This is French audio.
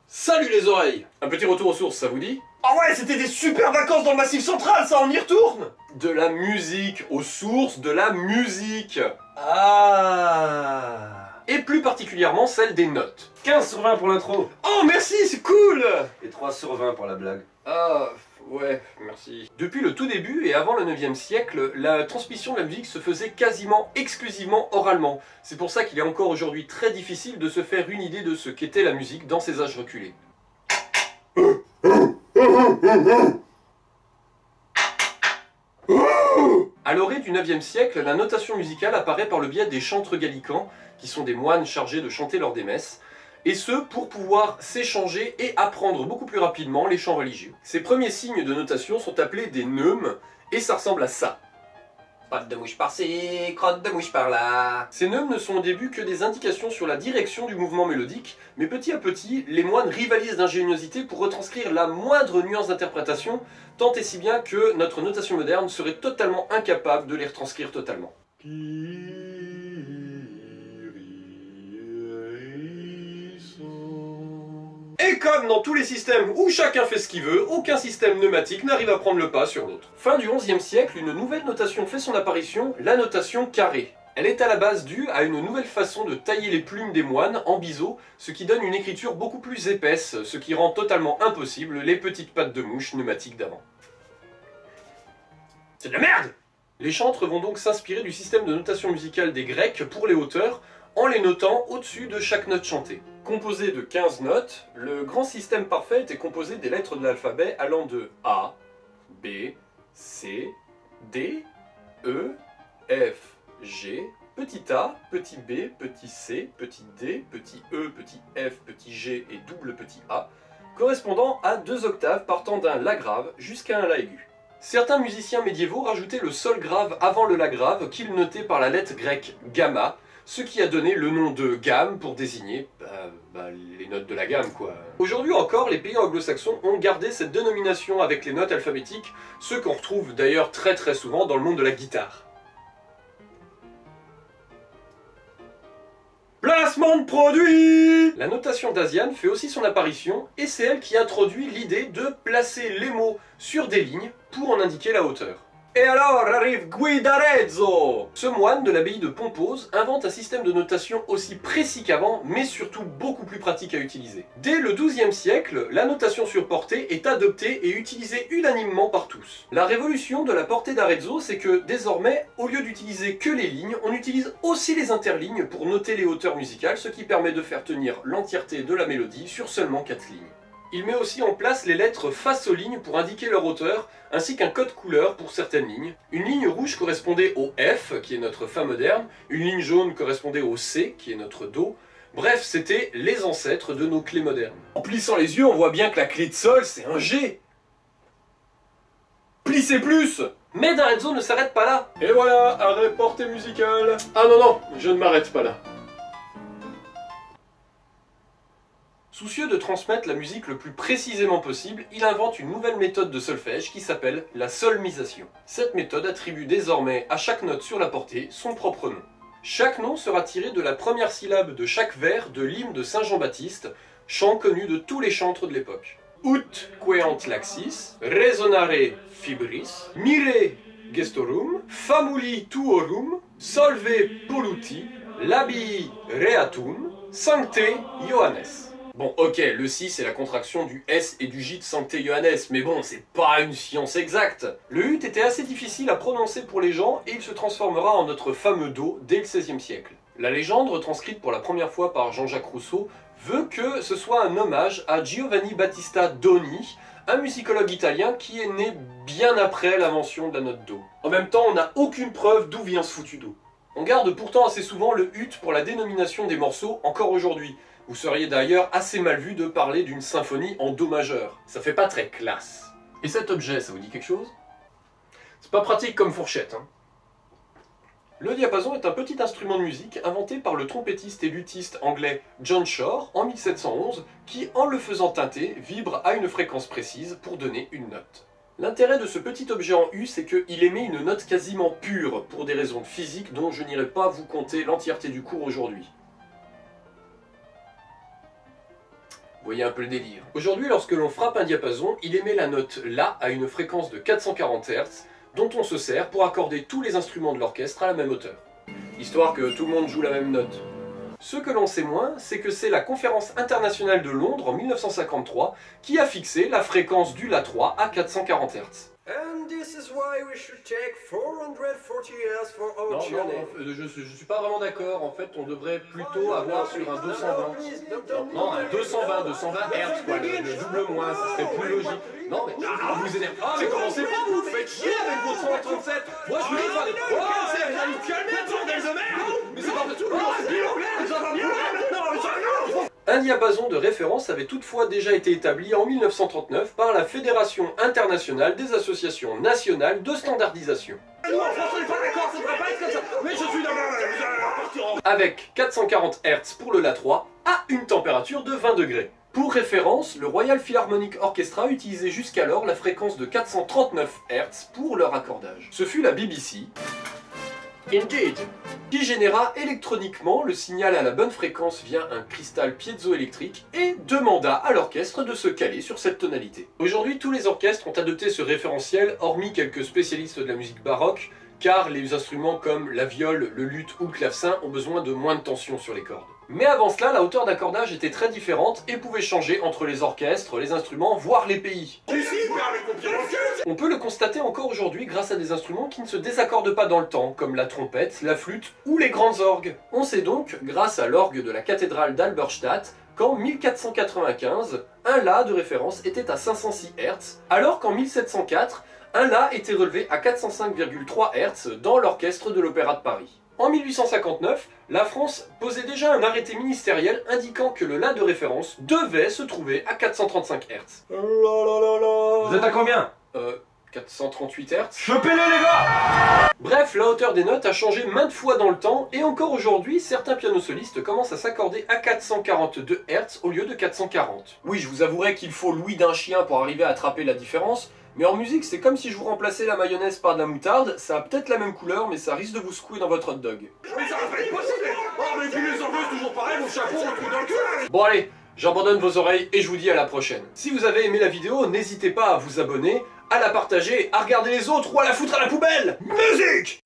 Salut les oreilles! Un petit retour aux sources, ça vous dit? Ah ouais, c'était des super vacances dans le Massif Central, ça, on y retourne! De la musique, aux sources de la musique! Ah! Et plus particulièrement celle des notes. 15 sur 20 pour l'intro. Oh merci, c'est cool! Et 3 sur 20 pour la blague. Ah, ouais, merci. Depuis le tout début et avant le 9e siècle, la transmission de la musique se faisait quasiment exclusivement oralement. C'est pour ça qu'il est encore aujourd'hui très difficile de se faire une idée de ce qu'était la musique dans ces âges reculés. À l'orée du 9e siècle, la notation musicale apparaît par le biais des chantres gallicans, qui sont des moines chargés de chanter lors des messes, et ce pour pouvoir s'échanger et apprendre beaucoup plus rapidement les chants religieux. Ces premiers signes de notation sont appelés des neumes, et ça ressemble à ça. Patte de mouche par-ci, crotte de mouche par-là. Ces neumes ne sont au début que des indications sur la direction du mouvement mélodique, mais petit à petit, les moines rivalisent d'ingéniosité pour retranscrire la moindre nuance d'interprétation, tant et si bien que notre notation moderne serait totalement incapable de les retranscrire totalement. Et comme dans tous les systèmes où chacun fait ce qu'il veut, aucun système pneumatique n'arrive à prendre le pas sur l'autre. Fin du XIe siècle, une nouvelle notation fait son apparition, la notation carrée. Elle est à la base due à une nouvelle façon de tailler les plumes des moines en biseau, ce qui donne une écriture beaucoup plus épaisse, ce qui rend totalement impossible les petites pattes de mouche pneumatiques d'avant. C'est de la merde! Les chantres vont donc s'inspirer du système de notation musicale des Grecs pour les hauteurs, en les notant au-dessus de chaque note chantée. Composé de 15 notes, le grand système parfait était composé des lettres de l'alphabet allant de A, B, C, D, E, F, G, petit a, petit b, petit c, petit d, petit e, petit f, petit g et double petit a, correspondant à 2 octaves partant d'un la grave jusqu'à un la aigu. Certains musiciens médiévaux rajoutaient le sol grave avant le la grave qu'ils notaient par la lettre grecque gamma, ce qui a donné le nom de gamme pour désigner les notes de la gamme, quoi. Aujourd'hui encore, les pays anglo-saxons ont gardé cette dénomination avec les notes alphabétiques, ce qu'on retrouve d'ailleurs très souvent dans le monde de la guitare. Placement de produit! La notation d'Asian fait aussi son apparition, et c'est elle qui introduit l'idée de placer les mots sur des lignes pour en indiquer la hauteur. Et alors arrive Guidarezzo! Ce moine de l'abbaye de Pompose invente un système de notation aussi précis qu'avant, mais surtout beaucoup plus pratique à utiliser. Dès le XIIe siècle, la notation sur portée est adoptée et utilisée unanimement par tous. La révolution de la portée d'Arezzo, c'est que désormais, au lieu d'utiliser que les lignes, on utilise aussi les interlignes pour noter les hauteurs musicales, ce qui permet de faire tenir l'entièreté de la mélodie sur seulement 4 lignes. Il met aussi en place les lettres face aux lignes pour indiquer leur hauteur, ainsi qu'un code couleur pour certaines lignes. Une ligne rouge correspondait au F, qui est notre Fa moderne, une ligne jaune correspondait au C, qui est notre Do. Bref, c'était les ancêtres de nos clés modernes. En plissant les yeux, on voit bien que la clé de sol, c'est un G. Plissez plus! Mais d'Arezzo ne s'arrête pas là. Et voilà, arrêt portée musicale. Ah non, je ne m'arrête pas là. Soucieux de transmettre la musique le plus précisément possible, il invente une nouvelle méthode de solfège qui s'appelle la solmisation. Cette méthode attribue désormais à chaque note sur la portée son propre nom. Chaque nom sera tiré de la première syllabe de chaque vers de l'hymne de Saint Jean-Baptiste, chant connu de tous les chantres de l'époque. Ut queant laxis, resonare fibris, mire gestorum, famuli tuorum, solve polluti, labii reatum, sancte Ioannes. Bon, ok, le si c'est la contraction du S et du J de Sancte Johannes, mais bon, c'est pas une science exacte. Le ut était assez difficile à prononcer pour les gens et il se transformera en notre fameux Do dès le XVIe siècle. La légende, retranscrite pour la première fois par Jean-Jacques Rousseau, veut que ce soit un hommage à Giovanni Battista Doni, un musicologue italien qui est né bien après l'invention de la note Do. En même temps, on n'a aucune preuve d'où vient ce foutu Do. On garde pourtant assez souvent le ut pour la dénomination des morceaux encore aujourd'hui. Vous seriez d'ailleurs assez mal vu de parler d'une symphonie en Do majeur. Ça fait pas très classe. Et cet objet, ça vous dit quelque chose? C'est pas pratique comme fourchette, hein. Le diapason est un petit instrument de musique inventé par le trompettiste et luthiste anglais John Shore en 1711, qui, en le faisant teinter, vibre à une fréquence précise pour donner une note. L'intérêt de ce petit objet en U, c'est qu'il émet une note quasiment pure, pour des raisons de physique dont je n'irai pas vous conter l'entièreté du cours aujourd'hui. Vous voyez un peu le délire. Aujourd'hui, lorsque l'on frappe un diapason, il émet la note La à une fréquence de 440 Hz, dont on se sert pour accorder tous les instruments de l'orchestre à la même hauteur. Histoire que tout le monde joue la même note. Ce que l'on sait moins, c'est que c'est la Conférence internationale de Londres en 1953 qui a fixé la fréquence du La3 à 440 Hz. And this is why we should take 440 years for our Non, journey. je suis pas vraiment d'accord. En fait, on devrait plutôt avoir sur un 220. Non, un 220 Hz, quoi, le double moins, ça serait plus logique. Non, mais vous énervez. Ah, mais commencez pas, vous faites chier avec vos 137. Moi, je veux dire, faire des. Oh, c'est calmez, bordel de merde. Mais c'est pas de tout. Un diapason de référence avait toutefois déjà été établi en 1939 par la Fédération internationale des associations nationales de standardisation. Avec 440 Hz pour le La3 à une température de 20 degrés. Pour référence, le Royal Philharmonic Orchestra utilisait jusqu'alors la fréquence de 439 Hz pour leur accordage. Ce fut la BBC, Indeed, qui généra électroniquement le signal à la bonne fréquence via un cristal piézoélectrique et demanda à l'orchestre de se caler sur cette tonalité. Aujourd'hui, tous les orchestres ont adopté ce référentiel, hormis quelques spécialistes de la musique baroque, car les instruments comme la viole, le luth ou le clavecin ont besoin de moins de tension sur les cordes. Mais avant cela, la hauteur d'accordage était très différente et pouvait changer entre les orchestres, les instruments, voire les pays. On peut le constater encore aujourd'hui grâce à des instruments qui ne se désaccordent pas dans le temps, comme la trompette, la flûte ou les grands orgues. On sait donc, grâce à l'orgue de la cathédrale d'Alberstadt, qu'en 1495, un La de référence était à 506 Hz, alors qu'en 1704, un La était relevé à 405,3 Hz dans l'orchestre de l'Opéra de Paris. En 1859, la France posait déjà un arrêté ministériel indiquant que le La de référence devait se trouver à 435 Hz. Vous êtes à combien 438 Hz. Chopez-le les gars! Bref, la hauteur des notes a changé maintes fois dans le temps, et encore aujourd'hui, certains pianosolistes commencent à s'accorder à 442 Hz au lieu de 440. Oui, je vous avouerai qu'il faut l'ouïe d'un chien pour arriver à attraper la différence, mais en musique, c'est comme si je vous remplaçais la mayonnaise par de la moutarde, ça a peut-être la même couleur, mais ça risque de vous secouer dans votre hot dog. Mais ça va pas être possible. Oh, mais puis les orgues, toujours pareil, mon chapeau, on le trouve dans le cul. Bon allez, j'abandonne vos oreilles et je vous dis à la prochaine. Si vous avez aimé la vidéo, n'hésitez pas à vous abonner, à la partager, à regarder les autres ou à la foutre à la poubelle. Musique!